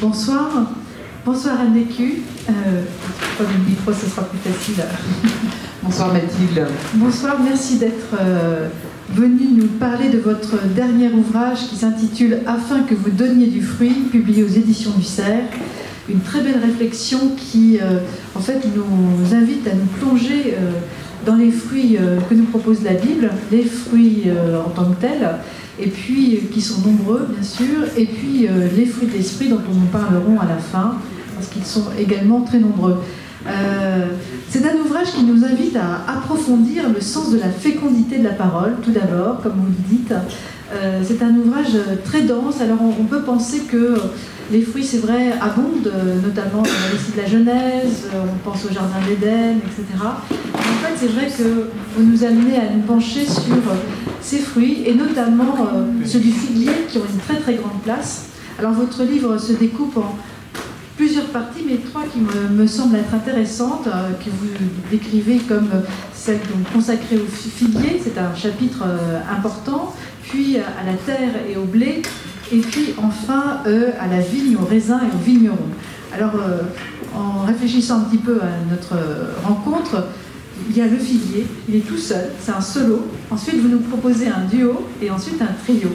Bonsoir. Bonsoir Anne Lécu. Comme le micro, ce sera plus facile. Bonsoir Mathilde. Bonsoir, merci d'être venue nous parler de votre dernier ouvrage qui s'intitule « Afin que vous donniez du fruit », publié aux éditions du Cerf. Une très belle réflexion qui, en fait, nous invite à nous plonger dans les fruits que nous propose la Bible, les fruits en tant que tels, et puis qui sont nombreux, bien sûr, et puis les fruits de l'esprit dont nous parlerons à la fin, parce qu'ils sont également très nombreux. C'est un ouvrage qui nous invite à approfondir le sens de la fécondité de la parole, tout d'abord, comme vous le dites. C'est un ouvrage très dense, alors on peut penser que les fruits, c'est vrai, abondent, notamment dans le récit de la Genèse, on pense au Jardin d'Éden, etc. Mais en fait, c'est vrai que vous nous amenez à nous pencher sur ces fruits, et notamment ceux du figuier, qui ont une très très grande place. Alors votre livre se découpe en plusieurs parties, mais trois qui me semblent être intéressantes, que vous décrivez comme celle consacrée au figuier, c'est un chapitre important, puis à la terre et au blé, et puis enfin à la vigne, au raisin et au vigneron. Alors, en réfléchissant un petit peu à notre rencontre, il y a le figuier, il est tout seul, c'est un solo. Ensuite, vous nous proposez un duo et ensuite un trio.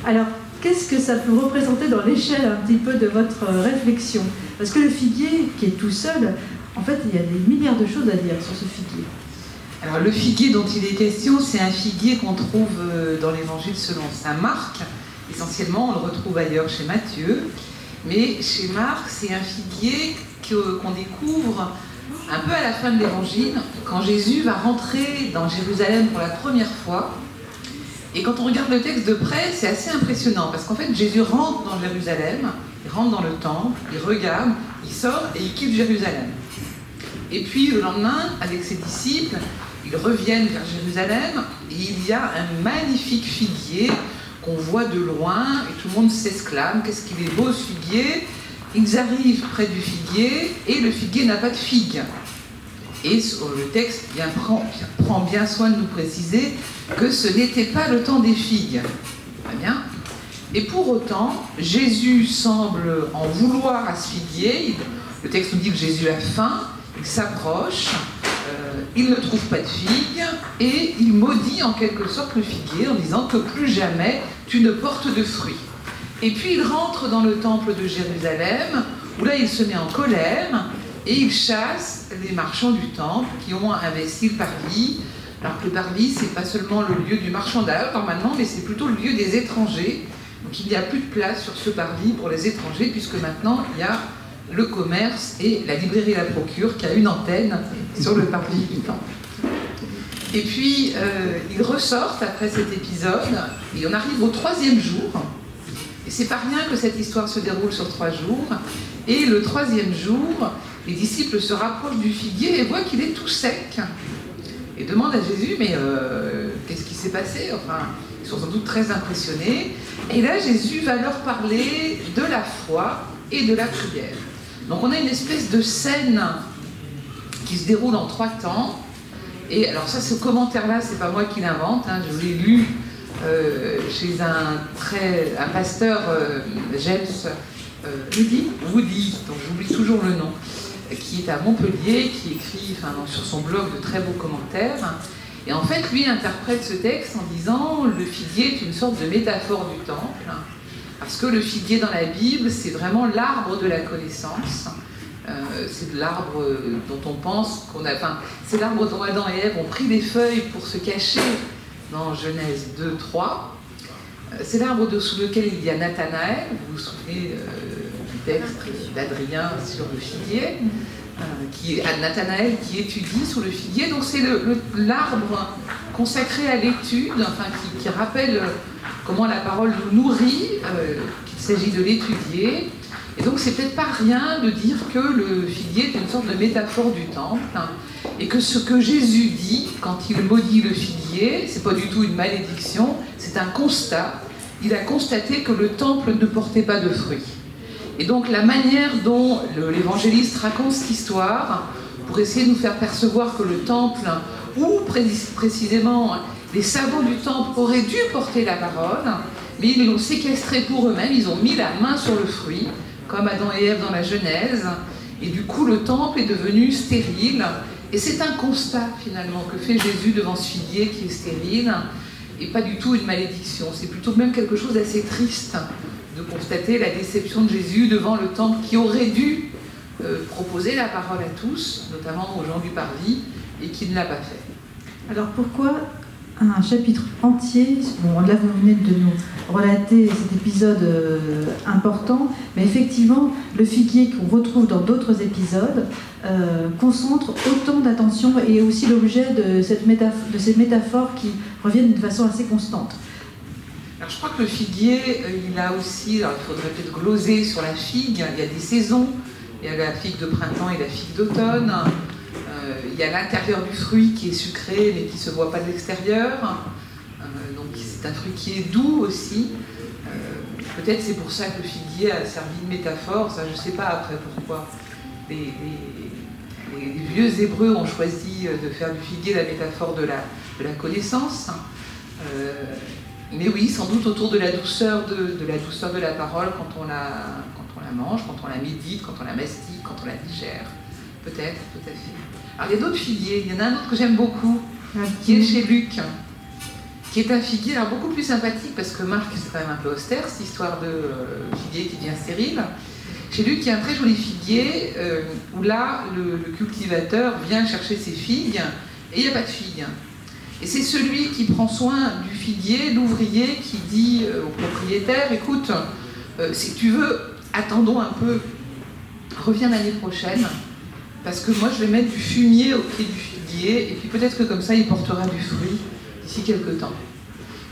Alors, qu'est-ce que ça peut représenter dans l'échelle un petit peu de votre réflexion? Parce que le figuier, qui est tout seul, en fait, il y a des milliards de choses à dire sur ce figuier. Alors le figuier dont il est question, c'est un figuier qu'on trouve dans l'évangile selon saint Marc. Essentiellement, on le retrouve ailleurs chez Matthieu. Mais chez Marc, c'est un figuier qu'on découvre un peu à la fin de l'évangile, quand Jésus va rentrer dans Jérusalem pour la première fois. Et quand on regarde le texte de près, c'est assez impressionnant, parce qu'en fait, Jésus rentre dans Jérusalem, il rentre dans le temple, il regarde, il sort et il quitte Jérusalem. Et puis le lendemain, avec ses disciples, ils reviennent vers Jérusalem et il y a un magnifique figuier qu'on voit de loin et tout le monde s'exclame, qu'est-ce qu'il est beau ce figuier. Ils arrivent près du figuier et le figuier n'a pas de figues. Et le texte prend bien soin de nous préciser que ce n'était pas le temps des figues. Très bien. Et pour autant, Jésus semble en vouloir à ce figuier. Le texte nous dit que Jésus a faim, il s'approche, il ne trouve pas de figues et il maudit en quelque sorte le figuier en disant que plus jamais tu ne portes de fruits. Et puis il rentre dans le temple de Jérusalem où là il se met en colère et il chasse les marchands du temple qui ont investi le parvis. Alors que le parvis, c'est pas seulement le lieu du marchandage normalement, mais c'est plutôt le lieu des étrangers. Donc il n'y a plus de place sur ce parvis pour les étrangers puisque maintenant il y a le commerce et la librairie La Procure qui a une antenne sur le parvis du temple. Et puis ils ressortent après cet épisode et on arrive au 3e jour. Et c'est pas rien que cette histoire se déroule sur 3 jours. Et le 3e jour, les disciples se rapprochent du figuier et voient qu'il est tout sec. Et demandent à Jésus, mais qu'est-ce qui s'est passé? Enfin, ils sont sans doute très impressionnés. Et là, Jésus va leur parler de la foi et de la prière. Donc on a une espèce de scène qui se déroule en 3 temps. Et alors ça, ce commentaire-là, c'est pas moi qui l'invente, hein, je l'ai lu chez un pasteur, James Woody, dont j'oublie toujours le nom, qui est à Montpellier, qui écrit sur son blog de très beaux commentaires. Et en fait, lui interprète ce texte en disant le figuier est une sorte de métaphore du temple, parce que le figuier dans la Bible, c'est vraiment l'arbre de la connaissance. C'est l'arbre dont on pense qu'on a... Enfin, c'est l'arbre dont Adam et Ève ont pris des feuilles pour se cacher dans Genèse 2, 3. C'est l'arbre sous lequel il y a Nathanaël. Vous vous souvenez du texte d'Adrien sur le figuier, Nathanaël qui étudie sous le figuier. Donc c'est l'arbre consacré à l'étude, enfin, qui rappelle comment la parole nous nourrit, qu'il s'agit de l'étudier. Et donc c'est peut-être pas rien de dire que le figuier est une sorte de métaphore du temple, et que ce que Jésus dit quand il maudit le figuier, c'est pas du tout une malédiction, c'est un constat. Il a constaté que le temple ne portait pas de fruits. Et donc la manière dont l'évangéliste raconte cette histoire, pour essayer de nous faire percevoir que le temple, ou précisément les savants du temple auraient dû porter la parole, mais ils l'ont séquestré pour eux-mêmes, ils ont mis la main sur le fruit, comme Adam et Ève dans la Genèse, et du coup le temple est devenu stérile. Et c'est un constat finalement que fait Jésus devant ce figuier qui est stérile, et pas du tout une malédiction. C'est plutôt même quelque chose d'assez triste de constater la déception de Jésus devant le temple qui aurait dû proposer la parole à tous, notamment aux gens du parvis, et qui ne l'a pas fait. Alors pourquoi un chapitre entier, bon là vous venez de nous relater cet épisode important, mais effectivement le figuier qu'on retrouve dans d'autres épisodes concentre autant d'attention et est aussi l'objet de ces métaphores qui reviennent de façon assez constante. Alors je crois que le figuier, il a aussi, alors il faudrait peut-être gloser sur la figue, il y a des saisons, il y a la figue de printemps et la figue d'automne. Il y a l'intérieur du fruit qui est sucré mais qui ne se voit pas de l'extérieur. Donc c'est un fruit qui est doux aussi. Peut-être c'est pour ça que le figuier a servi de métaphore. Ça, je ne sais pas après pourquoi. Les vieux Hébreux ont choisi de faire du figuier la métaphore de la connaissance. Mais oui, sans doute autour de la douceur de la parole quand on la mange, quand on la médite, quand on la mastique, quand on la digère. Peut-être, tout à fait. Alors il y a d'autres figuiers, il y en a un autre que j'aime beaucoup, qui est chez Luc, qui est un figuier alors beaucoup plus sympathique, parce que Marc c'est quand même un peu austère, cette histoire de figuier qui devient stérile. Chez Luc, il y a un très joli figuier, où là, le cultivateur vient chercher ses figues, et il n'y a pas de figues. Et c'est celui qui prend soin du figuier, l'ouvrier, qui dit au propriétaire, écoute, si tu veux, attendons un peu, reviens l'année prochaine, parce que moi je vais mettre du fumier au pied du figuier, et puis peut-être que comme ça il portera du fruit d'ici quelques temps.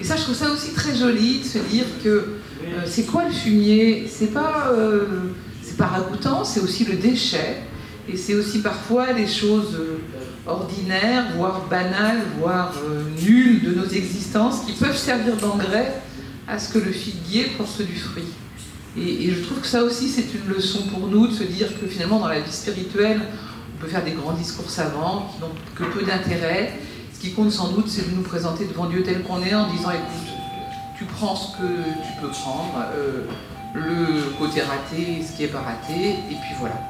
Et ça je trouve ça aussi très joli de se dire que c'est quoi le fumier? C'est pas ragoûtant, c'est aussi le déchet, et c'est aussi parfois les choses ordinaires, voire banales, voire nulles de nos existences qui peuvent servir d'engrais à ce que le figuier porte du fruit. Et je trouve que ça aussi, c'est une leçon pour nous, de se dire que finalement, dans la vie spirituelle, on peut faire des grands discours savants qui n'ont que peu d'intérêt. Ce qui compte sans doute, c'est de nous présenter devant Dieu tel qu'on est, en disant, écoute, tu prends ce que tu peux prendre, le côté raté, ce qui n'est pas raté, et puis voilà.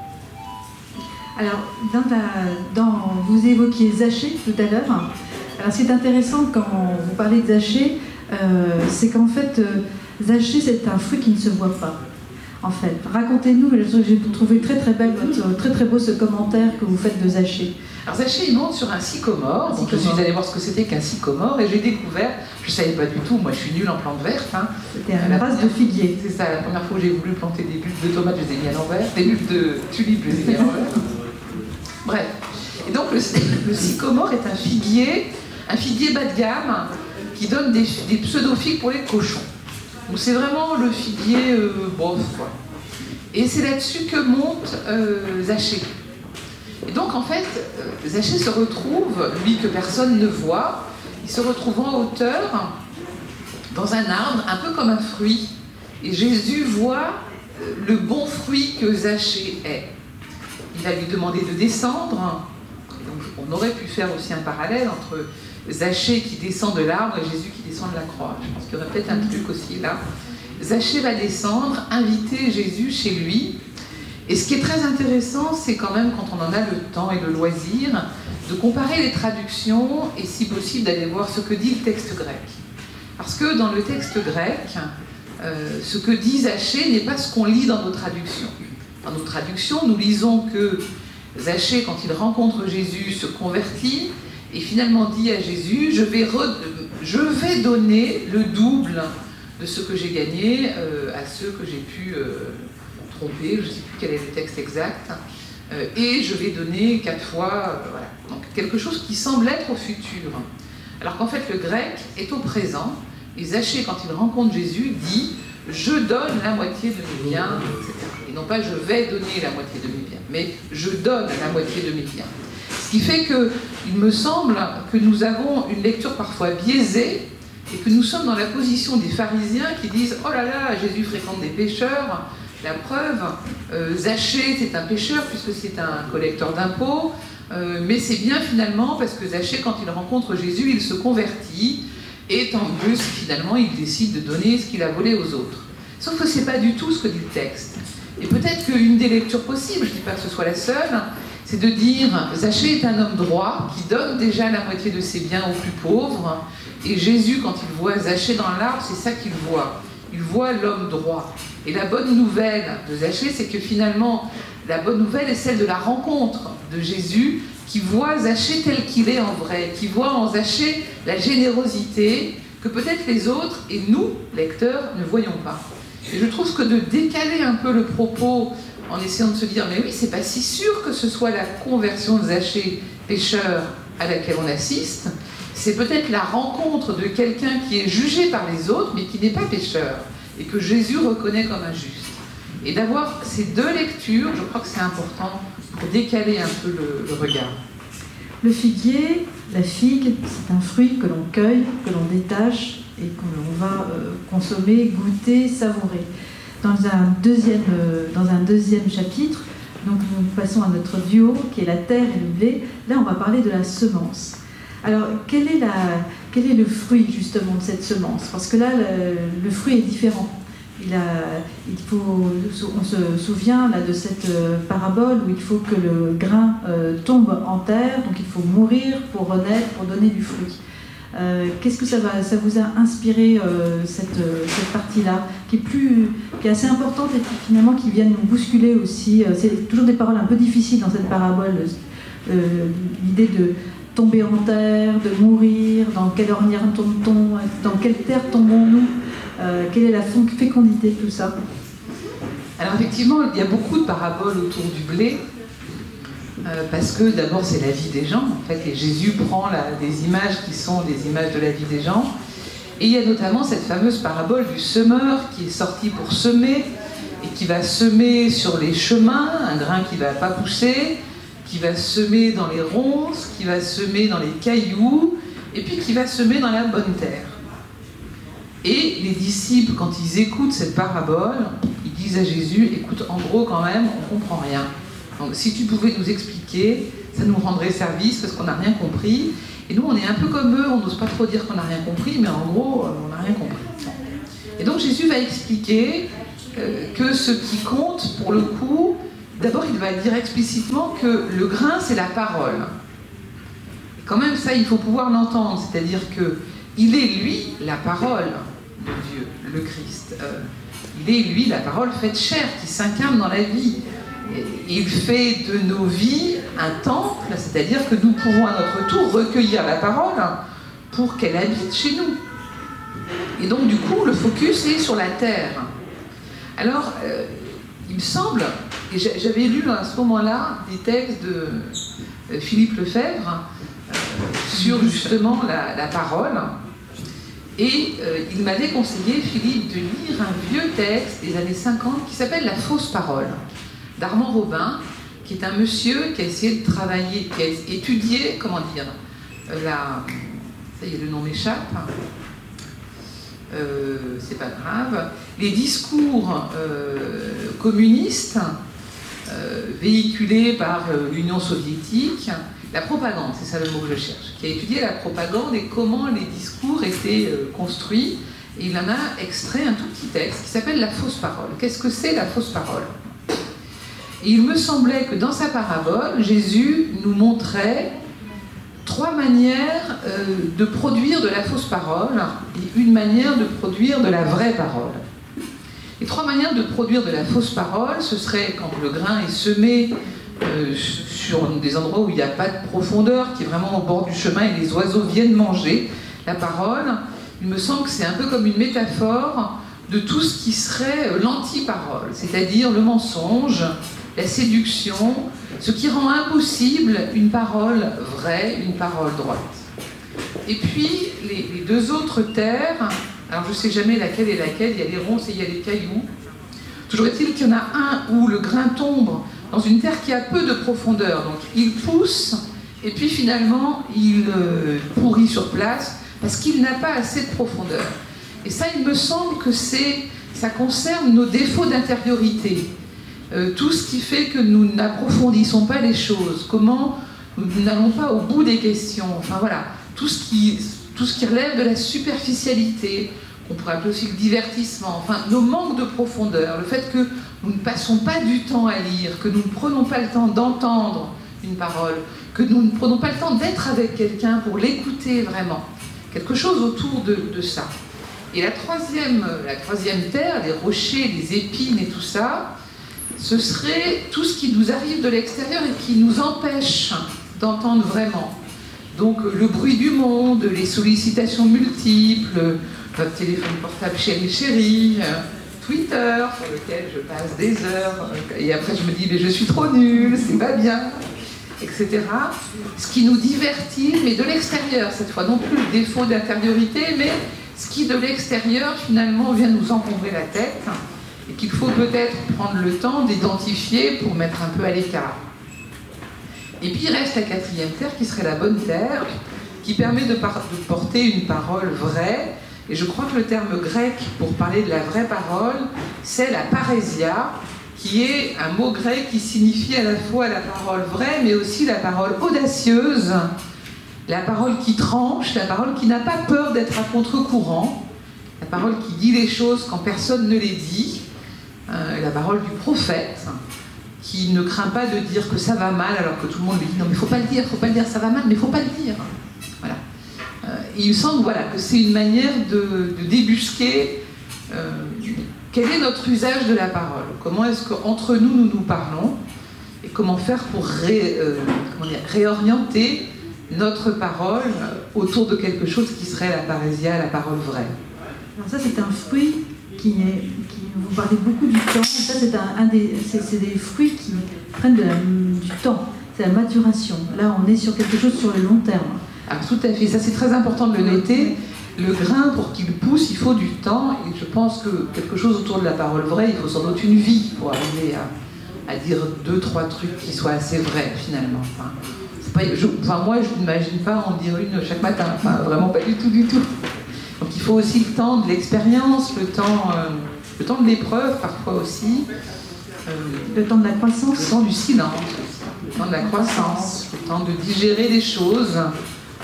Alors, vous évoquiez Zachée tout à l'heure. Alors, ce qui est intéressant quand vous parlez de Zachée, c'est qu'en fait, Zachée, c'est un fruit qui ne se voit pas. En fait, racontez-nous, j'ai trouvé très très beau ce commentaire que vous faites de Zachée. Alors Zachée, il monte sur un sycomore, donc je suis allée voir ce que c'était qu'un sycomore, et j'ai découvert, je ne savais pas du tout, moi je suis nulle en plantes vertes. Hein. C'était une race de figuier. C'est ça, la première fois que j'ai voulu planter des bulbes de tomates, je les ai mis à l'envers, des bulbes de tulipes, je les ai mis à l'envers. Bref, et donc le sycomore est un figuier bas de gamme, qui donne des pseudo-figues pour les cochons. Donc c'est vraiment le figuier bof, quoi. Et c'est là-dessus que monte Zachée. Et donc en fait, Zachée se retrouve, lui que personne ne voit, il se retrouve en hauteur, dans un arbre, un peu comme un fruit. Et Jésus voit le bon fruit que Zachée est. Il va lui demander de descendre. Donc on aurait pu faire aussi un parallèle entre Zachée qui descend de l'arbre et Jésus qui descend de la croix. Je pense qu'il y aurait peut-être un truc aussi là. Zachée va descendre, inviter Jésus chez lui. Et ce qui est très intéressant, c'est quand même, quand on en a le temps et le loisir, de comparer les traductions et si possible d'aller voir ce que dit le texte grec. Parce que dans le texte grec, ce que dit Zachée n'est pas ce qu'on lit dans nos traductions. Dans nos traductions, nous lisons que Zachée, quand il rencontre Jésus, se convertit et finalement dit à Jésus, je vais donner le double de ce que j'ai gagné à ceux que j'ai pu tromper, je ne sais plus quel est le texte exact, et je vais donner 4 fois, voilà. Donc quelque chose qui semble être au futur. Alors qu'en fait le grec est au présent, et Zachée, quand il rencontre Jésus, dit « je donne la moitié de mes biens », etc. Et non pas « je vais donner la moitié de mes biens », mais « je donne la moitié de mes biens ». Ce qui fait qu'il me semble que nous avons une lecture parfois biaisée et que nous sommes dans la position des pharisiens qui disent « oh là là, Jésus fréquente des pécheurs ». La preuve, Zachée c'est un pécheur puisque c'est un collecteur d'impôts, mais c'est bien finalement parce que Zachée, quand il rencontre Jésus, il se convertit et tant mieux si finalement il décide de donner ce qu'il a volé aux autres. Sauf que ce n'est pas du tout ce que dit le texte. Et peut-être qu'une des lectures possibles, je ne dis pas que ce soit la seule, c'est de dire Zachée est un homme droit qui donne déjà la moitié de ses biens aux plus pauvres. Et Jésus, quand il voit Zachée dans l'arbre, c'est ça qu'il voit. Il voit l'homme droit. Et la bonne nouvelle de Zachée, c'est que finalement, la bonne nouvelle est celle de la rencontre de Jésus qui voit Zachée tel qu'il est en vrai, qui voit en Zachée la générosité que peut-être les autres et nous, lecteurs, ne voyons pas. Et je trouve que de décaler un peu le propos en essayant de se dire mais oui, c'est pas si sûr que ce soit la conversion de Zachée, pécheur, à laquelle on assiste, c'est peut-être la rencontre de quelqu'un qui est jugé par les autres mais qui n'est pas pécheur et que Jésus reconnaît comme injuste. Et d'avoir ces deux lectures, je crois que c'est important pour décaler un peu le regard. Le figuier, la figue, c'est un fruit que l'on cueille, que l'on détache et que l'on va consommer, goûter, savourer. Dans un deuxième chapitre, donc nous passons à notre duo qui est la terre et le blé. Là, on va parler de la semence. Alors, quel est le fruit justement de cette semence? Parce que là, le fruit est différent. On se souvient là, de cette parabole où il faut que le grain tombe en terre, donc il faut mourir pour renaître, pour donner du fruit. Qu'est-ce que ça vous a inspiré cette partie-là, qui est assez importante et qui finalement qui vient nous bousculer aussi. C'est toujours des paroles un peu difficiles dans cette parabole, l'idée de tomber en terre, de mourir, dans quelle ornière tombe-t-on, dans quelle terre tombons-nous, quelle est la fécondité de tout ça? Alors effectivement, il y a beaucoup de paraboles autour du blé, parce que d'abord c'est la vie des gens, en fait, et Jésus prend des images qui sont des images de la vie des gens. Et il y a notamment cette fameuse parabole du semeur qui est sorti pour semer, et qui va semer sur les chemins, un grain qui ne va pas pousser, qui va semer dans les ronces, qui va semer dans les cailloux, et puis qui va semer dans la bonne terre. Et les disciples, quand ils écoutent cette parabole, ils disent à Jésus, écoute, en gros quand même, on ne comprend rien. Donc si tu pouvais nous expliquer, ça nous rendrait service parce qu'on n'a rien compris. Et nous, on est un peu comme eux, on n'ose pas trop dire qu'on n'a rien compris, mais en gros, on n'a rien compris. Et donc Jésus va expliquer que ce qui compte, pour le coup, d'abord il va dire explicitement que le grain, c'est la parole. Et quand même, ça, il faut pouvoir l'entendre, c'est-à-dire qu'il est, lui, la parole de Dieu, le Christ. Il est, lui, la parole faite chair, qui s'incarne dans la vie. Il fait de nos vies un temple, c'est-à-dire que nous pouvons à notre tour recueillir la parole pour qu'elle habite chez nous. Et donc du coup, le focus est sur la terre. Alors, il me semble, et j'avais lu à ce moment-là des textes de Philippe Lefebvre sur justement la parole, et il m'avait conseillé, Philippe, de lire un vieux texte des années 50 qui s'appelle « La fausse parole ». d'Armand Robin, qui est un monsieur qui a essayé de travailler, qui a étudié, comment dire, ça y est, le nom m'échappe, c'est pas grave, les discours communistes véhiculés par l'Union soviétique, la propagande, c'est ça le mot que je cherche, qui a étudié la propagande et comment les discours étaient construits, et il en a extrait un tout petit texte qui s'appelle « La fausse parole ». Qu'est-ce que c'est la fausse parole ? Et il me semblait que dans sa parabole, Jésus nous montrait 3 manières de produire de la fausse parole et une manière de produire de la vraie parole. Les 3 manières de produire de la fausse parole, ce serait quand le grain est semé sur des endroits où il n'y a pas de profondeur, qui est vraiment au bord du chemin et les oiseaux viennent manger la parole. Il me semble que c'est un peu comme une métaphore de tout ce qui serait l'anti-parole, c'est-à-dire le mensonge, la séduction, ce qui rend impossible une parole vraie, une parole droite. Et puis, les 2 autres terres, alors je ne sais jamais laquelle est laquelle, il y a les ronces et il y a les cailloux. Toujours est-il qu'il y en a un où le grain tombe dans une terre qui a peu de profondeur, donc il pousse, et puis finalement, il pourrit sur place, parce qu'il n'a pas assez de profondeur. Et ça, il me semble que ça concerne nos défauts d'intériorité. Tout ce qui fait que nous n'approfondissons pas les choses, comment nous n'allons pas au bout des questions, enfin voilà, tout ce qui relève de la superficialité, qu'on pourrait appeler aussi le divertissement, enfin nos manques de profondeur, le fait que nous ne passons pas du temps à lire, que nous ne prenons pas le temps d'entendre une parole, que nous ne prenons pas le temps d'être avec quelqu'un pour l'écouter vraiment. Quelque chose autour de ça. Et la troisième terre, les rochers, les épines et tout ça, ce serait tout ce qui nous arrive de l'extérieur et qui nous empêche d'entendre vraiment. Donc le bruit du monde, les sollicitations multiples, notre téléphone portable chéri, Twitter, sur lequel je passe des heures, et après je me dis mais je suis trop nulle, c'est pas bien, etc. Ce qui nous divertit, mais de l'extérieur cette fois, non plus le défaut d'intériorité, mais ce qui de l'extérieur finalement vient nous encombrer la tête, et qu'il faut peut-être prendre le temps d'identifier pour mettre un peu à l'écart. Et puis il reste la quatrième terre qui serait la bonne terre, qui permet de porter une parole vraie. Et je crois que le terme grec pour parler de la vraie parole, c'est la parésia, qui est un mot grec qui signifie à la fois la parole vraie, mais aussi la parole audacieuse, la parole qui tranche, la parole qui n'a pas peur d'être à contre-courant, la parole qui dit les choses quand personne ne les dit, la parole du prophète, qui ne craint pas de dire que ça va mal alors que tout le monde lui dit non mais faut pas le dire, ça va mal, mais faut pas le dire. Voilà. Et il me semble voilà, que c'est une manière de débusquer quel est notre usage de la parole. Comment est-ce qu'entre nous nous parlons et comment faire pour réorienter notre parole autour de quelque chose qui serait la parésia, la parole vraie. Alors ça c'est un fruit qui vous parlez beaucoup du temps. Ça c'est des fruits qui prennent du temps. C'est la maturation. Là on est sur quelque chose sur le long terme. Ah, tout à fait, ça c'est très important de le noter. Le grain, pour qu'il pousse, il faut du temps, et je pense que quelque chose autour de la parole vraie, il faut sans doute une vie pour arriver à dire 2-3 trucs qui soient assez vrais, finalement. Moi, je n'imagine pas en dire une chaque matin, vraiment pas du tout. Donc il faut aussi le temps de l'expérience, le temps de l'épreuve, parfois aussi. Le temps de la croissance. Le temps du silence, le temps de la croissance, le temps de digérer les choses.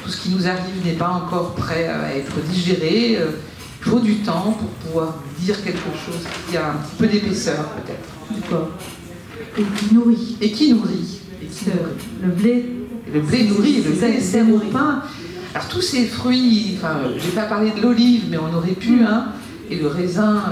Tout ce qui nous arrive n'est pas encore prêt à être digéré. Il faut du temps pour pouvoir dire quelque chose qui a un petit peu d'épaisseur, peut-être. D'accord. Et qui nourrit. Le blé nourrit, le blé sert au pain. Alors tous ces fruits, je n'ai pas parlé de l'olive, mais on aurait pu, et le raisin,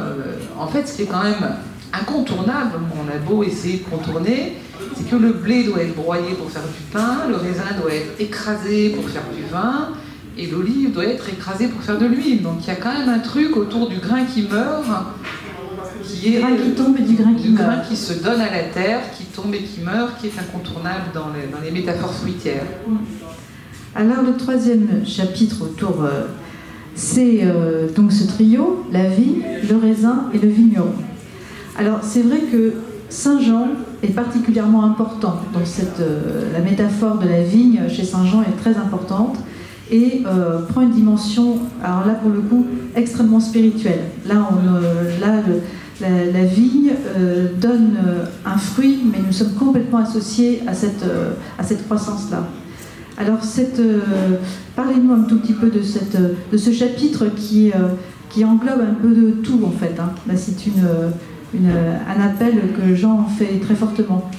en fait, ce qui est quand même incontournable, on a beau essayer de contourner, c'est que le blé doit être broyé pour faire du pain, le raisin doit être écrasé pour faire du vin, et l'olive doit être écrasée pour faire de l'huile. Donc il y a quand même un truc autour du grain qui meurt, qui est du grain qui tombe et du grain qui meurt. Du grain qui se donne à la terre, qui tombe et qui meurt, qui est incontournable dans les métaphores fruitières. Alors le troisième chapitre autour, c'est donc ce trio, la vigne, le raisin et le vigneron. Alors c'est vrai que Saint Jean est particulièrement important dans la métaphore de la vigne chez Saint Jean est très importante et prend une dimension, alors là pour le coup, extrêmement spirituelle. Là, la vigne donne un fruit, mais nous sommes complètement associés à cette croissance-là. Alors parlez-nous un tout petit peu de ce chapitre qui englobe un peu de tout en fait. Là c'est un appel que Jean fait très fortement.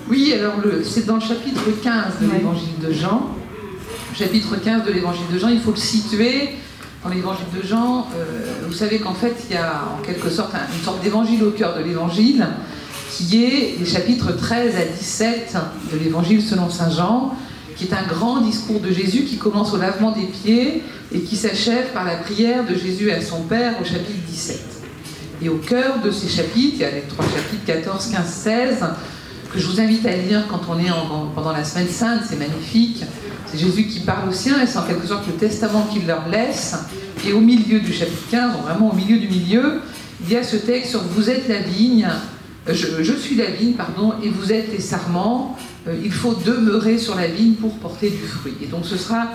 Oui, alors c'est dans le chapitre 15 de l'évangile de Jean. Le chapitre 15 de l'évangile de Jean, il faut le situer. Dans l'évangile de Jean, vous savez qu'en fait, il y a en quelque sorte une sorte d'évangile au cœur de l'évangile, qui est les chapitres 13 à 17 de l'évangile selon saint Jean, qui est un grand discours de Jésus qui commence au lavement des pieds et qui s'achève par la prière de Jésus à son Père au chapitre 17. Et au cœur de ces chapitres, il y a les 3 chapitres 14, 15, 16, que je vous invite à lire quand on est pendant la Semaine Sainte, c'est magnifique. C'est Jésus qui parle aux siens et c'est en quelque sorte le testament qu'il leur laisse. Et au milieu du chapitre 15, vraiment au milieu du milieu, il y a ce texte sur « Vous êtes la vigne ». Je suis la vigne, pardon, et vous êtes les sarments. Il faut demeurer sur la vigne pour porter du fruit. Et donc ce sera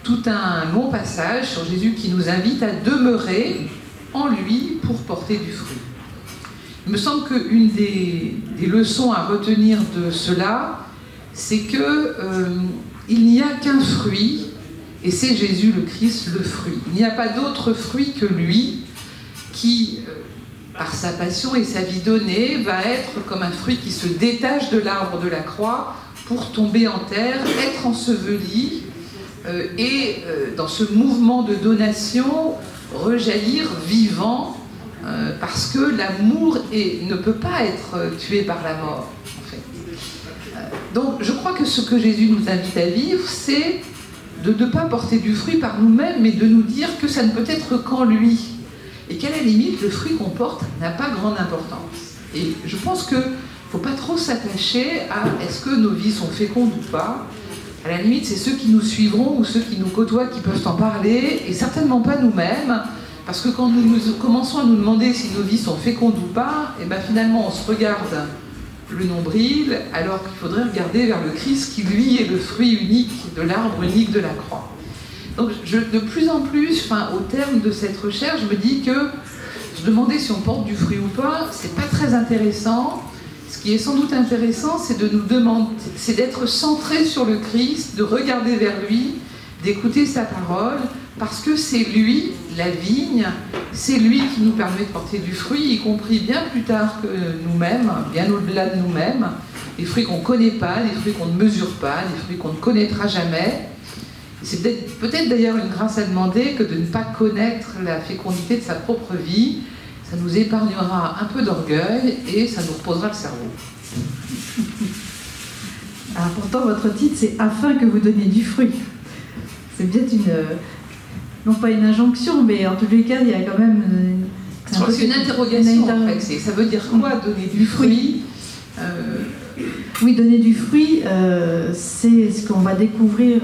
tout un long passage sur Jésus qui nous invite à demeurer en lui pour porter du fruit. Il me semble qu'une des leçons à retenir de cela, c'est que il n'y a qu'un fruit, et et c'est Jésus le Christ, le fruit. Il n'y a pas d'autre fruit que lui qui, par sa passion et sa vie donnée, va être comme un fruit qui se détache de l'arbre de la croix pour tomber en terre, être enseveli et dans ce mouvement de donation rejaillir vivant parce que l'amour ne peut pas être tué par la mort en fait. Donc je crois que ce que Jésus nous invite à vivre, c'est de ne pas porter du fruit par nous-mêmes, mais de nous dire que ça ne peut être qu'en lui. Et qu'à la limite, le fruit qu'on porte n'a pas grande importance. Et je pense qu'il ne faut pas trop s'attacher à est-ce que nos vies sont fécondes ou pas. À la limite, c'est ceux qui nous suivront ou ceux qui nous côtoient qui peuvent en parler, et certainement pas nous-mêmes, parce que quand nous commençons à nous demander si nos vies sont fécondes ou pas, et bien finalement on se regarde le nombril, alors qu'il faudrait regarder vers le Christ qui lui est le fruit unique de l'arbre unique de la croix. Donc de plus en plus, au terme de cette recherche, je me dis que se demander si on porte du fruit ou pas, c'est pas très intéressant. Ce qui est sans doute intéressant, c'est de nous demander, c'est d'être centré sur le Christ, de regarder vers lui, d'écouter sa parole, parce que c'est lui, la vigne, c'est lui qui nous permet de porter du fruit, y compris bien plus tard que nous-mêmes, bien au-delà de nous-mêmes, des fruits qu'on ne connaît pas, des fruits qu'on ne mesure pas, des fruits qu'on ne connaîtra jamais. C'est peut-être d'ailleurs une grâce à demander que de ne pas connaître la fécondité de sa propre vie. Ça nous épargnera un peu d'orgueil et ça nous reposera le cerveau. Alors pourtant, votre titre, c'est « Afin que vous donniez du fruit ». C'est peut-être non pas une injonction, mais en tous les cas, il y a quand même... C'est une interrogation, en fait. Ça veut dire quoi, donner du fruit Oui, donner du fruit, c'est ce qu'on va découvrir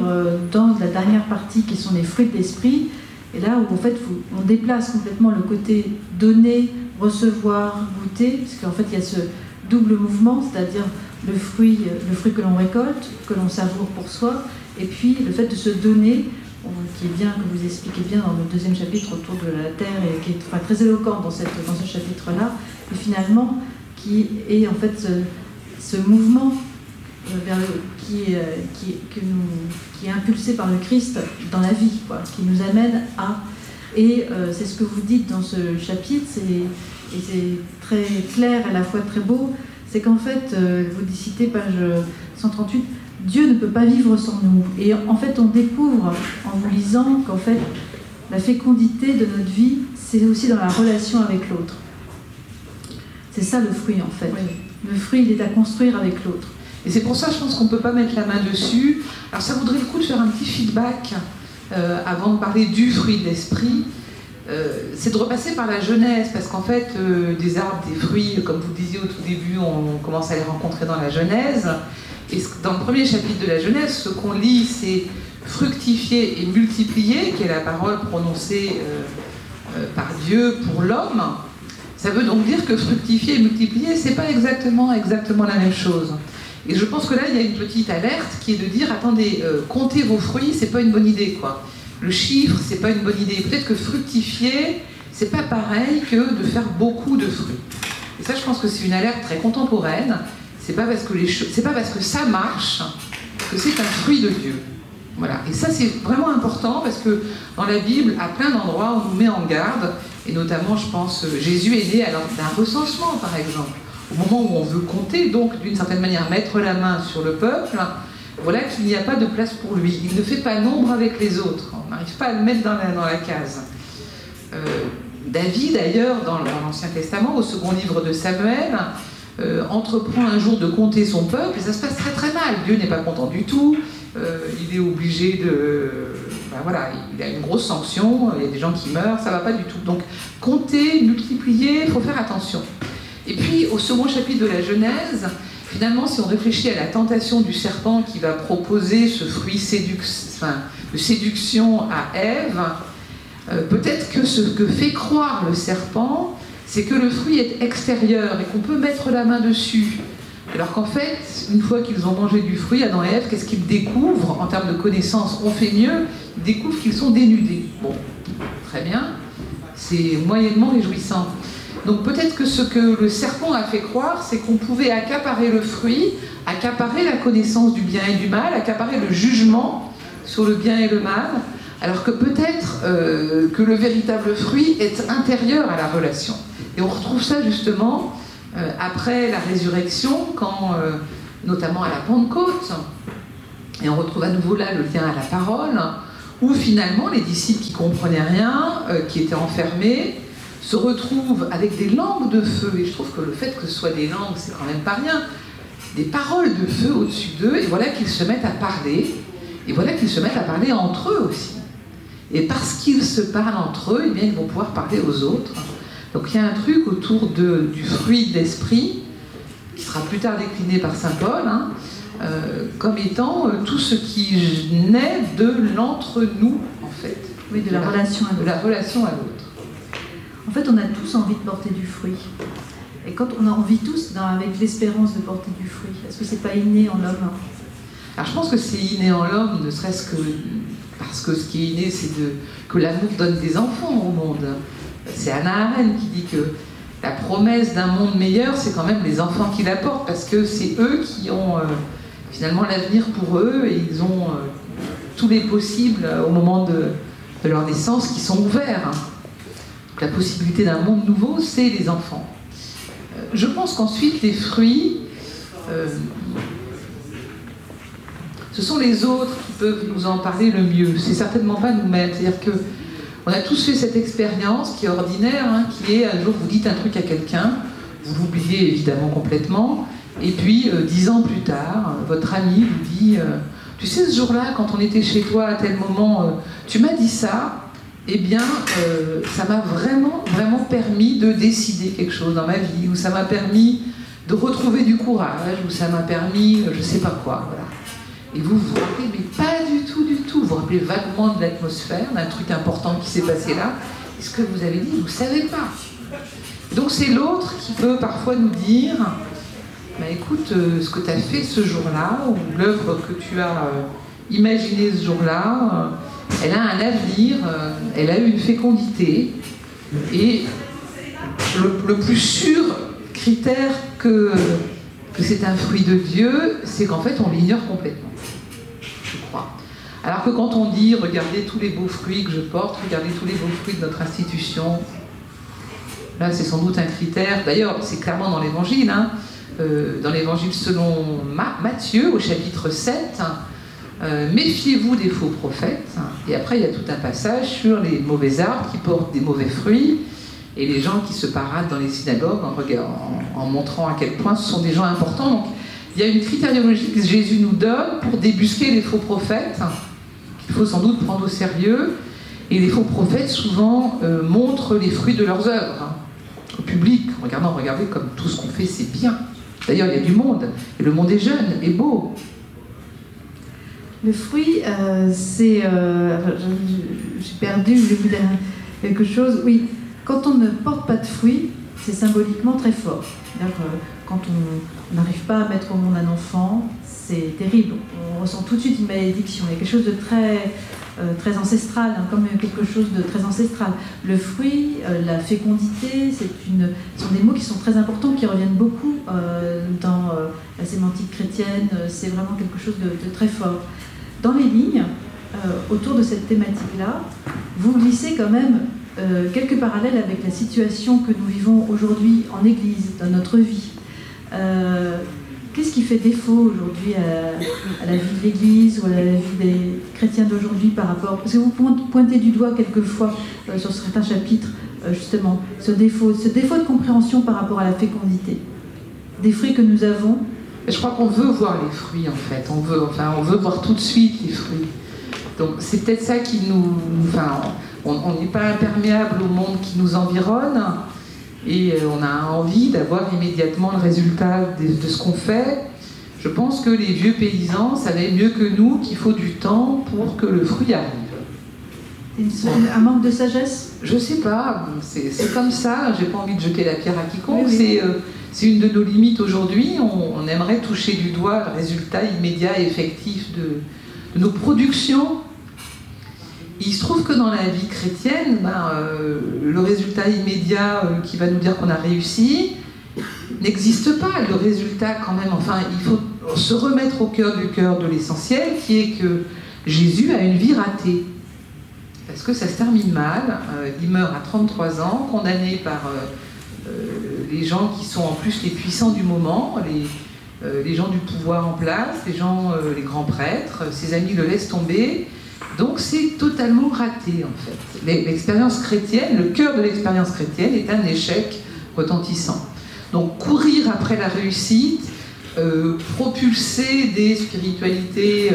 dans la dernière partie, qui sont les fruits de l'esprit. Et là où en fait on déplace complètement le côté donner, recevoir, goûter, parce qu'en fait il y a ce double mouvement, c'est-à-dire le fruit que l'on récolte, que l'on savoure pour soi, et puis le fait de se donner, qui est bien, que vous expliquez bien dans le deuxième chapitre autour de la terre, et qui est très éloquent dans ce chapitre-là, et finalement qui est en fait ce mouvement qui est impulsé par le Christ dans la vie, qui nous amène à... Et c'est ce que vous dites dans ce chapitre, et c'est très clair, à la fois très beau, c'est qu'en fait, vous citez page 138, Dieu ne peut pas vivre sans nous. Et en fait, on découvre, en vous lisant, qu'en fait, la fécondité de notre vie, c'est aussi dans la relation avec l'autre. C'est ça le fruit, en fait. Oui. Le fruit, il est à construire avec l'autre. Et c'est pour ça, je pense qu'on ne peut pas mettre la main dessus. Alors ça vaudrait le coup de faire un petit feedback avant de parler du fruit de l'esprit. C'est de repasser par la Genèse, parce qu'en fait, des arbres, des fruits, comme vous disiez au tout début, on commence à les rencontrer dans la Genèse. Et dans le premier chapitre de la Genèse, ce qu'on lit, c'est fructifier et multiplier, qui est la parole prononcée par Dieu pour l'homme. Ça veut donc dire que fructifier et multiplier, c'est pas exactement la même chose. Et je pense que là, il y a une petite alerte qui est de dire, attendez, compter vos fruits, c'est pas une bonne idée, quoi. Le chiffre, c'est pas une bonne idée. Peut-être que fructifier, c'est pas pareil que de faire beaucoup de fruits. Et ça, je pense que c'est une alerte très contemporaine. C'est pas parce que ça marche que c'est un fruit de Dieu. Voilà. Et ça, c'est vraiment important parce que dans la Bible, à plein d'endroits, on nous met en garde. Et notamment, je pense, Jésus est né alors d'un recensement, par exemple. Au moment où on veut compter, donc d'une certaine manière mettre la main sur le peuple, voilà qu'il n'y a pas de place pour lui. Il ne fait pas nombre avec les autres. On n'arrive pas à le mettre dans la case. David, d'ailleurs, dans l'Ancien Testament, au second livre de Samuel, entreprend un jour de compter son peuple, et ça se passe très très mal. Dieu n'est pas content du tout. Il est obligé de... voilà, il a une grosse sanction, il y a des gens qui meurent, ça ne va pas du tout. Donc, compter, multiplier, il faut faire attention. Et puis, au second chapitre de la Genèse, finalement, si on réfléchit à la tentation du serpent qui va proposer ce fruit de séduction à Ève, peut-être que ce que fait croire le serpent, c'est que le fruit est extérieur et qu'on peut mettre la main dessus. Alors qu'en fait, une fois qu'ils ont mangé du fruit, Adam et Ève, qu'est-ce qu'ils découvrent en termes de connaissances? On fait mieux, ils découvrent qu'ils sont dénudés. Bon, très bien, c'est moyennement réjouissant. Donc peut-être que ce que le serpent a fait croire, c'est qu'on pouvait accaparer le fruit, accaparer la connaissance du bien et du mal, accaparer le jugement sur le bien et le mal, Alors que peut-être que le véritable fruit est intérieur à la relation. Et on retrouve ça justement après la résurrection, quand, notamment à la Pentecôte, et on retrouve à nouveau là le lien à la parole, où finalement les disciples qui ne comprenaient rien, qui étaient enfermés, se retrouvent avec des langues de feu. Et je trouve que le fait que ce soit des langues, c'est quand même pas rien. Des paroles de feu au-dessus d'eux, et voilà qu'ils se mettent à parler, et voilà qu'ils se mettent à parler entre eux aussi. Et parce qu'ils se parlent entre eux, eh bien, ils vont pouvoir parler aux autres. Donc il y a un truc autour du fruit de l'esprit, qui sera plus tard décliné par saint Paul, hein, comme étant tout ce qui naît de l'entre-nous, en fait. Oui, de la relation à l'autre. De la relation à l'autre. En fait, on a tous envie de porter du fruit. Et quand on a envie tous, avec l'espérance de porter du fruit, est-ce que c'est pas inné en l'homme? Alors je pense que c'est inné en l'homme, ne serait-ce que parce que ce qui est inné, c'est que l'amour donne des enfants au monde. C'est Hannah Arendt qui dit que la promesse d'un monde meilleur, c'est quand même les enfants qui l'apportent, parce que c'est eux qui ont finalement l'avenir pour eux, et ils ont tous les possibles au moment de leur naissance qui sont ouverts. Donc la possibilité d'un monde nouveau, c'est les enfants. Je pense qu'ensuite, les fruits, ce sont les autres qui peuvent nous en parler le mieux. C'est certainement pas nous-mêmes. C'est-à-dire qu'on a tous fait cette expérience qui est ordinaire, hein, qui est un jour vous dites un truc à quelqu'un, vous l'oubliez évidemment complètement, et puis 10 ans plus tard, votre ami vous dit tu sais, ce jour-là, quand on était chez toi à tel moment, tu m'as dit ça. Eh bien, ça m'a vraiment, vraiment permis de décider quelque chose dans ma vie, ou ça m'a permis de retrouver du courage, ou ça m'a permis, je sais pas quoi, voilà. Et vous vous rappelez, mais pas du tout, du tout. Vous vous rappelez vaguement de l'atmosphère, d'un truc important qui s'est passé là. Et ce que vous avez dit, vous ne savez pas. Donc c'est l'autre qui peut parfois nous dire, bah, écoute, ce que tu as fait ce jour-là, ou l'œuvre que tu as imaginée ce jour-là, elle a un avenir, elle a eu une fécondité, et le plus sûr critère que c'est un fruit de Dieu, c'est qu'en fait on l'ignore complètement, je crois. Alors que quand on dit, regardez tous les beaux fruits que je porte, regardez tous les beaux fruits de notre institution, là c'est sans doute un critère, d'ailleurs c'est clairement dans l'évangile, hein, dans l'évangile selon Matthieu au chapitre 7, méfiez-vous des faux prophètes, et après il y a tout un passage sur les mauvais arbres qui portent des mauvais fruits, et les gens qui se paradent dans les synagogues en montrant à quel point ce sont des gens importants. Donc il y a une critériologie que Jésus nous donne pour débusquer les faux prophètes, qu'il faut sans doute prendre au sérieux, et les faux prophètes souvent montrent les fruits de leurs œuvres au public, regardez comme tout ce qu'on fait c'est bien. D'ailleurs il y a du monde, et le monde est jeune et beau. Le fruit, c'est... j'ai perdu, je voulais dire quelque chose. Oui, quand on ne porte pas de fruits, c'est symboliquement très fort. Quand on n'arrive pas à mettre au monde un enfant, c'est terrible. On ressent tout de suite une malédiction. Il y a quelque chose de très ancestral, hein, comme quelque chose de très ancestral. Le fruit, la fécondité, ce sont des mots qui sont très importants, qui reviennent beaucoup dans la sémantique chrétienne. C'est vraiment quelque chose de très fort. Dans les lignes, autour de cette thématique-là, vous glissez quand même quelques parallèles avec la situation que nous vivons aujourd'hui en Église, dans notre vie. Qu'est-ce qui fait défaut aujourd'hui à la vie de l'Église ou à la vie des chrétiens d'aujourd'hui par rapport... Parce que vous pointez du doigt quelquefois sur certains chapitres, justement, ce défaut de compréhension par rapport à la fécondité. Des fruits que nous avons. Je crois qu'on veut voir les fruits, en fait. On veut voir tout de suite les fruits. Donc c'est peut-être ça qui nous... on n'est pas imperméable au monde qui nous environne, et on a envie d'avoir immédiatement le résultat de ce qu'on fait. Je pense que les vieux paysans savaient mieux que nous qu'il faut du temps pour que le fruit arrive. Un manque de sagesse? Je sais pas, c'est comme ça, j'ai pas envie de jeter la pierre à quiconque, oui. C'est une de nos limites aujourd'hui. On aimerait toucher du doigt le résultat immédiat et effectif de nos productions. Il se trouve que dans la vie chrétienne, le résultat immédiat qui va nous dire qu'on a réussi n'existe pas. Le résultat quand même, il faut se remettre au cœur de l'essentiel, qui est que Jésus a une vie ratée. parce que ça se termine mal. Il meurt à 33 ans, condamné par les gens qui sont en plus les puissants du moment, les gens du pouvoir en place, les grands prêtres. Ses amis le laissent tomber. Donc c'est totalement raté en fait. L'expérience chrétienne, le cœur de l'expérience chrétienne est un échec retentissant. Donc courir après la réussite, propulser des spiritualités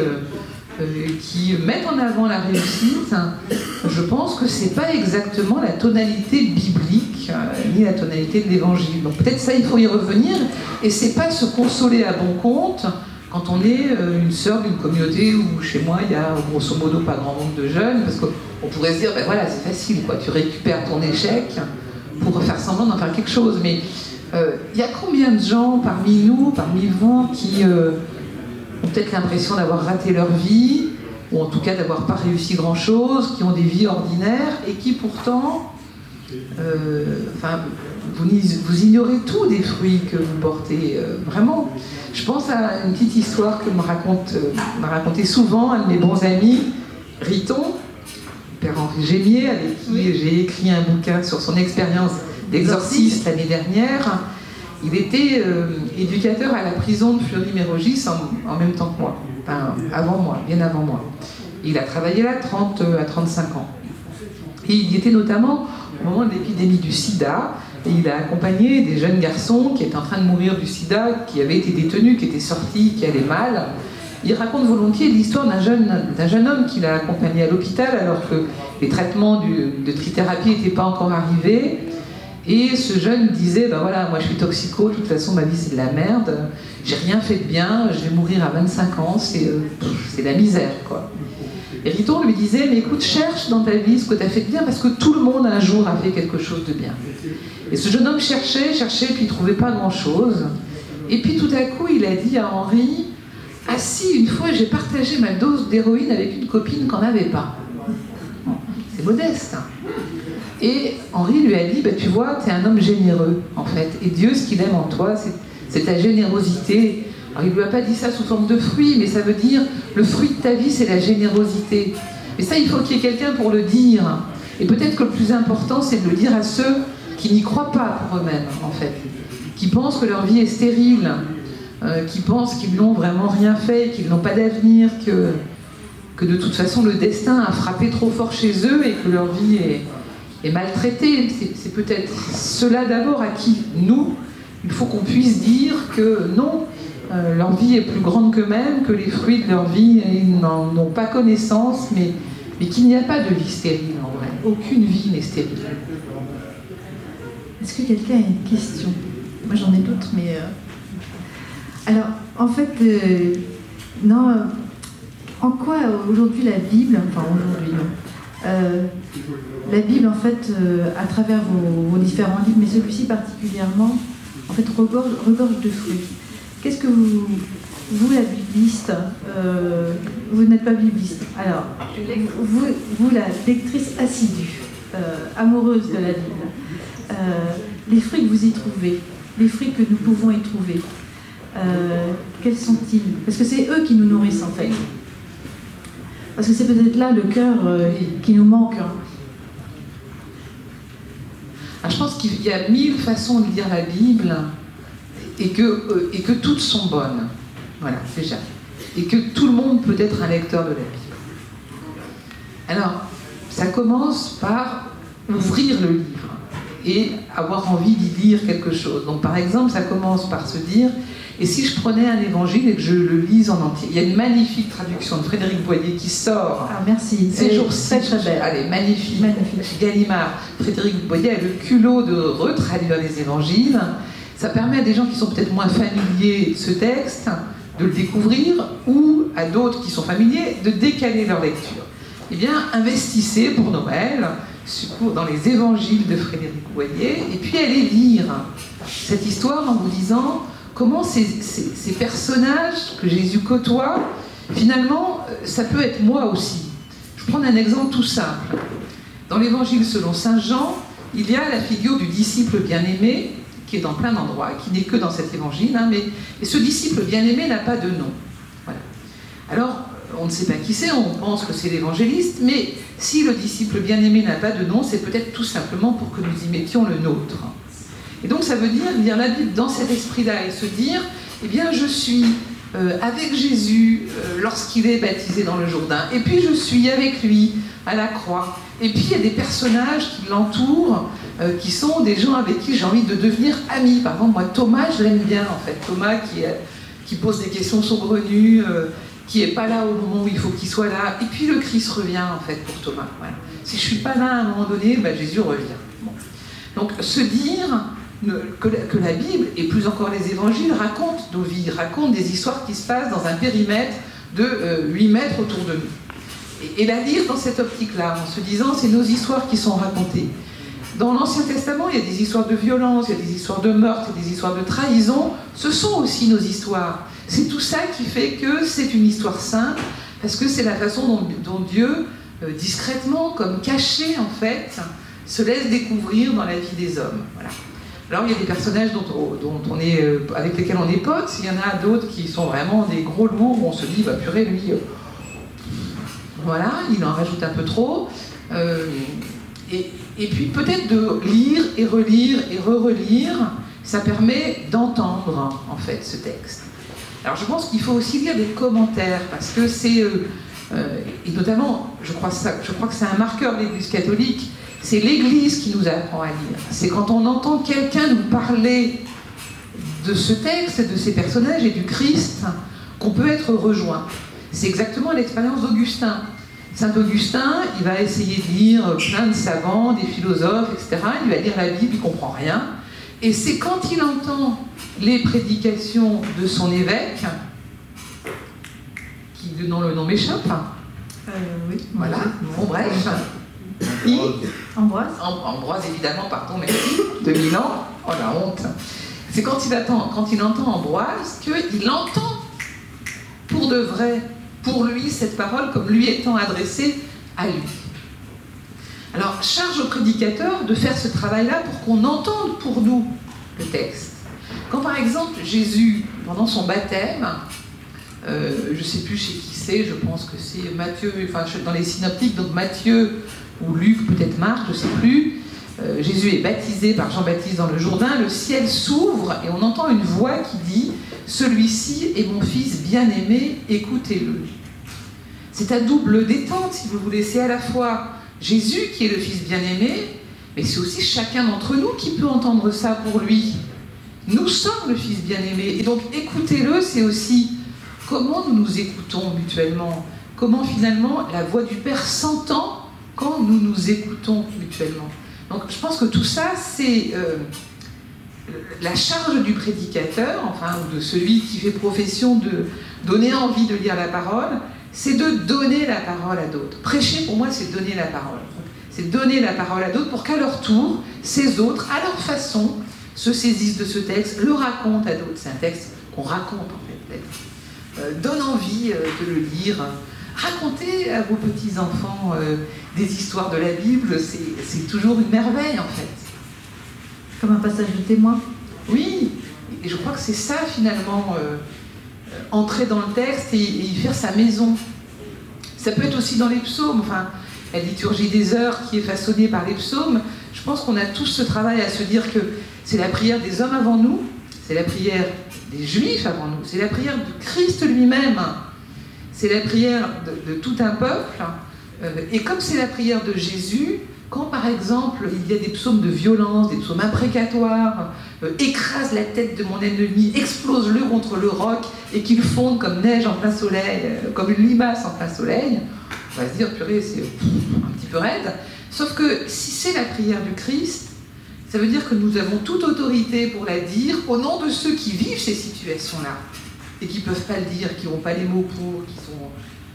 qui mettent en avant la réussite, je pense que c'est pas exactement la tonalité biblique ni la tonalité de l'évangile. Donc peut-être ça il faut y revenir, et c'est pas se consoler à bon compte quand on est une sœur d'une communauté où chez moi il y a grosso modo pas grand nombre de jeunes, parce qu'on pourrait se dire ben voilà c'est facile quoi, tu récupères ton échec pour faire semblant d'en faire quelque chose, mais il y a combien de gens parmi nous, parmi vous qui ont peut-être l'impression d'avoir raté leur vie, ou en tout cas d'avoir pas réussi grand-chose, qui ont des vies ordinaires et qui pourtant, vous ignorez tout des fruits que vous portez, vraiment. Je pense à une petite histoire que m'a raconté souvent un de mes bons amis, Riton, Père Henri Gémier, avec qui j'ai écrit un bouquin sur son expérience d'exorciste l'année dernière. Il était éducateur à la prison de Fleury-Mérogis en même temps que moi, enfin avant moi, bien avant moi. Il a travaillé là 30 à 35 ans. Et il y était notamment au moment de l'épidémie du sida, et il a accompagné des jeunes garçons qui étaient en train de mourir du sida, qui avaient été détenus, qui étaient sortis, qui allaient mal. Il raconte volontiers l'histoire d'un jeune homme qu'il a accompagné à l'hôpital alors que les traitements de trithérapie n'étaient pas encore arrivés. Et ce jeune disait, ben voilà, moi je suis toxico, de toute façon ma vie c'est de la merde, j'ai rien fait de bien, je vais mourir à 25 ans, c'est la misère quoi. Et Riton lui disait, mais écoute, cherche dans ta vie ce que tu as fait de bien, parce que tout le monde un jour a fait quelque chose de bien. Et ce jeune homme cherchait, puis il ne trouvait pas grand chose. Et puis tout à coup il a dit à Henri, ah si, une fois j'ai partagé ma dose d'héroïne avec une copine qu'on n'avait pas. C'est modeste. Et Henri lui a dit, bah, tu vois, tu es un homme généreux, en fait. Et Dieu, ce qu'il aime en toi, c'est ta générosité. Alors, il ne lui a pas dit ça sous forme de fruit, mais ça veut dire, le fruit de ta vie, c'est la générosité. Et ça, il faut qu'il y ait quelqu'un pour le dire. Et peut-être que le plus important, c'est de le dire à ceux qui n'y croient pas pour eux-mêmes, en fait. Qui pensent que leur vie est stérile, qui pensent qu'ils n'ont vraiment rien fait, qu'ils n'ont pas d'avenir, que de toute façon, le destin a frappé trop fort chez eux et que leur vie est maltraités. C'est peut-être ceux-là d'abord à qui, nous, il faut qu'on puisse dire que non, leur vie est plus grande qu'eux-mêmes, que les fruits de leur vie, ils n'en ont pas connaissance, mais qu'il n'y a pas de vie stérile en vrai. Aucune vie n'est stérile. Est-ce que quelqu'un a une question? Moi j'en ai d'autres, mais... Alors, en fait, non, en quoi aujourd'hui la Bible, enfin aujourd'hui non, la Bible, en fait, à travers vos différents livres, mais celui-ci particulièrement, en fait, regorge de fruits. Qu'est-ce que vous la bibliste, vous n'êtes pas bibliste, alors, vous la lectrice assidue, amoureuse de la Bible, les fruits que vous y trouvez, les fruits que nous pouvons y trouver, quels sont-ils? Parce que c'est eux qui nous nourrissent, en fait. Parce que c'est peut-être là le cœur qui nous manque. Alors, je pense qu'il y a 1000 façons de lire la Bible et que toutes sont bonnes. Voilà, déjà. Et que tout le monde peut être un lecteur de la Bible. Alors, ça commence par ouvrir le livre et avoir envie d'y lire quelque chose. Donc, par exemple, ça commence par se dire, et si je prenais un évangile et que je le lise en entier? Il y a une magnifique traduction de Frédéric Boyer qui sort. Ah, merci. Ces jours-ci. Très belle. Allez, magnifique. Gallimard. Frédéric Boyer a le culot de retraduire les évangiles. Ça permet à des gens qui sont peut-être moins familiers de ce texte de le découvrir, ou à d'autres qui sont familiers de décaler leur lecture. Eh bien, investissez pour Noël dans les évangiles de Frédéric Boyer, et puis allez lire cette histoire en vous disant comment ces personnages que Jésus côtoie, finalement, ça peut être moi aussi. Je vais prendre un exemple tout simple. Dans l'évangile selon saint Jean, il y a la figure du disciple bien-aimé, qui est dans plein d'endroits, qui n'est que dans cet évangile, hein, mais ce disciple bien-aimé n'a pas de nom. Voilà. Alors, on ne sait pas qui c'est, on pense que c'est l'évangéliste, mais si le disciple bien-aimé n'a pas de nom, c'est peut-être tout simplement pour que nous y mettions le nôtre. Et donc ça veut dire lire la Bible dans cet esprit-là et se dire, eh bien je suis avec Jésus lorsqu'il est baptisé dans le Jourdain, et puis je suis avec lui à la croix, et puis il y a des personnages qui l'entourent, qui sont des gens avec qui j'ai envie de devenir ami. Par exemple, moi Thomas, je l'aime bien en fait, Thomas qui pose des questions saugrenues, qui n'est pas là au moment où il faut qu'il soit là, et puis le Christ revient en fait pour Thomas. Voilà. Si je ne suis pas là à un moment donné, ben, Jésus revient. Bon. Donc se dire que la Bible, et plus encore les évangiles, racontent nos vies, racontent des histoires qui se passent dans un périmètre de 8 mètres autour de nous. Et la lire dans cette optique-là, en se disant c'est nos histoires qui sont racontées. Dans l'Ancien Testament, il y a des histoires de violence, il y a des histoires de meurtre, il y a des histoires de trahison. Ce sont aussi nos histoires. C'est tout ça qui fait que c'est une histoire sainte, parce que c'est la façon dont Dieu, discrètement, comme caché en fait, se laisse découvrir dans la vie des hommes. Voilà. Alors il y a des personnages avec lesquels on est potes, il y en a d'autres qui sont vraiment des gros lourds, où on se dit, bah purée, lui, voilà, il en rajoute un peu trop. Et puis peut-être de lire et relire et re-relire, ça permet d'entendre en fait ce texte. Alors je pense qu'il faut aussi lire des commentaires, parce que c'est, et notamment, je crois que c'est un marqueur de l'Église catholique, c'est l'Église qui nous apprend à lire. C'est quand on entend quelqu'un nous parler de ce texte, de ces personnages et du Christ, qu'on peut être rejoint. C'est exactement l'expérience d'Augustin. Saint Augustin, il va essayer de lire plein de savants, des philosophes, etc. Il va lire la Bible, il ne comprend rien. Et c'est quand il entend les prédications de son évêque, dont le nom m'échappe. Oui. Voilà, bon bref. Ambroise. Ambroise, évidemment, pardon, merci. De Milan. Oh la honte. C'est quand il entend Ambroise qu'il entend pour de vrai, pour lui, cette parole comme lui étant adressée à lui. Alors, charge au prédicateur de faire ce travail-là pour qu'on entende pour nous le texte. Quand par exemple Jésus, pendant son baptême, je ne sais plus chez qui c'est, je pense que c'est Matthieu, enfin dans les synoptiques, donc Matthieu ou Luc, peut-être Marc, je ne sais plus, Jésus est baptisé par Jean-Baptiste dans le Jourdain, le ciel s'ouvre et on entend une voix qui dit « Celui-ci est mon fils bien-aimé, écoutez-le ». C'est à double détente, si vous voulez, c'est à la fois Jésus qui est le fils bien-aimé, mais c'est aussi chacun d'entre nous qui peut entendre ça pour lui. Nous sommes le fils bien-aimé, et donc écoutez-le, c'est aussi comment nous nous écoutons mutuellement, comment finalement la voix du Père s'entend quand nous nous écoutons mutuellement. Donc je pense que tout ça, c'est la charge du prédicateur, enfin, ou de celui qui fait profession de donner envie de lire la parole, c'est de donner la parole à d'autres. Prêcher, pour moi, c'est donner la parole. C'est donner la parole à d'autres pour qu'à leur tour, ces autres, à leur façon, se saisissent de ce texte, le racontent à d'autres. C'est un texte qu'on raconte, en fait. Donne envie de le lire. Racontez à vos petits-enfants des histoires de la Bible, c'est toujours une merveille, en fait. Comme un passage de témoin. Oui, et je crois que c'est ça, finalement, entrer dans le texte et y faire sa maison. Ça peut être aussi dans les psaumes, enfin, la liturgie des heures qui est façonnée par les psaumes. Je pense qu'on a tous ce travail à se dire que c'est la prière des hommes avant nous, c'est la prière des Juifs avant nous, c'est la prière du Christ lui-même, c'est la prière de tout un peuple. Et comme c'est la prière de Jésus, quand par exemple il y a des psaumes de violence, des psaumes imprécatoires, écrase la tête de mon ennemi, explose-le contre le roc et qu'il fonde comme neige en plein soleil, comme une limace en plein soleil, on va se dire purée, c'est un petit peu raide. Sauf que si c'est la prière du Christ, ça veut dire que nous avons toute autorité pour la dire au nom de ceux qui vivent ces situations-là et qui ne peuvent pas le dire, qui n'ont pas les mots pour,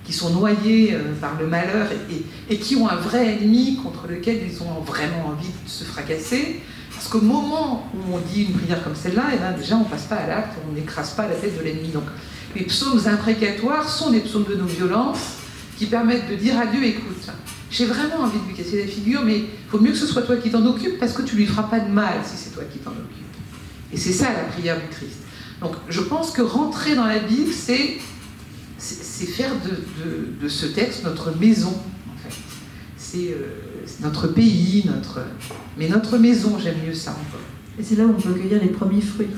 qui sont noyés par le malheur et qui ont un vrai ennemi contre lequel ils ont vraiment envie de se fracasser. Parce qu'au moment où on dit une prière comme celle-là, eh bien, déjà on ne passe pas à l'acte, on n'écrase pas la tête de l'ennemi. Donc les psaumes imprécatoires sont des psaumes de nos violences qui permettent de dire à Dieu, écoute, j'ai vraiment envie de lui casser la figure, mais il faut mieux que ce soit toi qui t'en occupes parce que tu ne lui feras pas de mal si c'est toi qui t'en occupes. Et c'est ça la prière du Christ. Donc je pense que rentrer dans la Bible, c'est c'est faire de ce texte notre maison, en fait. C'est notre pays, mais notre maison, j'aime mieux ça encore. Et c'est là où on peut cueillir les premiers fruits.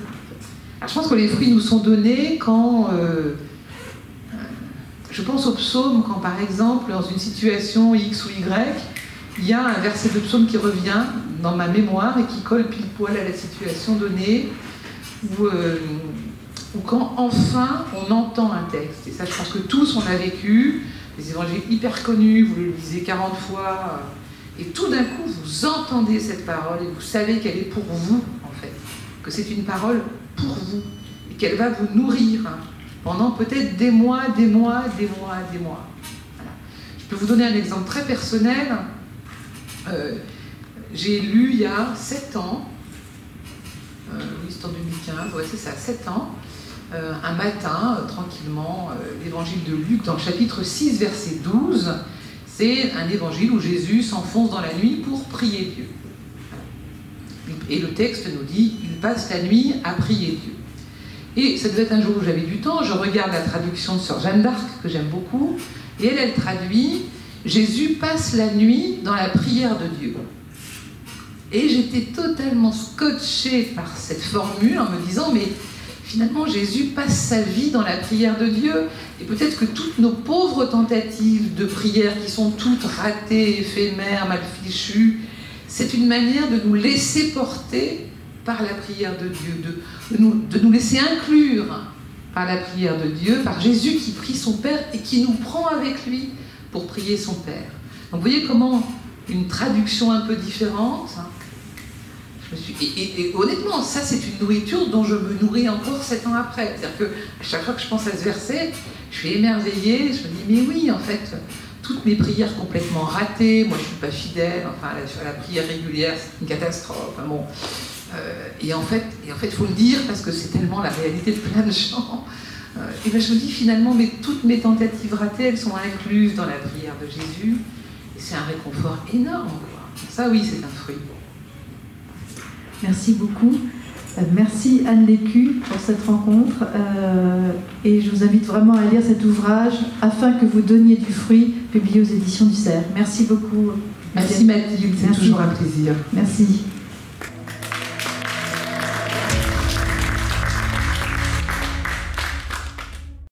Alors, je pense que les fruits nous sont donnés quand... je pense au psaume, quand par exemple, dans une situation X ou Y, il y a un verset de psaume qui revient dans ma mémoire et qui colle pile poil à la situation donnée, ou quand enfin on entend un texte. Et ça, je pense que tous on a vécu, des évangiles hyper connus, vous le lisez 40 fois, et tout d'un coup vous entendez cette parole et vous savez qu'elle est pour vous, en fait, que c'est une parole pour vous, et qu'elle va vous nourrir pendant peut-être des mois. Voilà. Je peux vous donner un exemple très personnel. J'ai lu il y a 7 ans, oui c'est en 2015, ouais c'est ça, 7 ans, un matin, tranquillement, l'évangile de Luc dans le chapitre 6, verset 12, c'est un évangile où Jésus s'enfonce dans la nuit pour prier Dieu. Et le texte nous dit, il passe la nuit à prier Dieu. Et ça devait être un jour où j'avais du temps, je regarde la traduction de Sœur Jeanne d'Arc, que j'aime beaucoup, et elle traduit « Jésus passe la nuit dans la prière de Dieu ». Et j'étais totalement scotchée par cette formule en me disant « Mais finalement, Jésus passe sa vie dans la prière de Dieu, et peut-être que toutes nos pauvres tentatives de prière qui sont toutes ratées, éphémères, mal fichues, c'est une manière de nous laisser porter par la prière de Dieu, de nous laisser inclure par la prière de Dieu, par Jésus qui prie son Père et qui nous prend avec lui pour prier son Père. » Donc vous voyez comment une traduction un peu différente, et honnêtement, ça c'est une nourriture dont je me nourris encore 7 ans après. C'est-à-dire qu'à chaque fois que je pense à ce verset, je suis émerveillée, je me dis mais oui, en fait, toutes mes prières complètement ratées, moi je ne suis pas fidèle, enfin la prière régulière c'est une catastrophe, enfin, bon. Et en fait, il faut le dire parce que c'est tellement la réalité de plein de gens. Et bien je me dis finalement, mais toutes mes tentatives ratées, elles sont incluses dans la prière de Jésus. Et c'est un réconfort énorme, quoi. Ça oui, c'est un fruit. Merci beaucoup. Merci Anne Lécu pour cette rencontre. Et je vous invite vraiment à lire cet ouvrage afin que vous donniez du fruit, publié aux éditions du Cerf. Merci beaucoup. Merci Mathilde, c'est toujours un plaisir. Merci.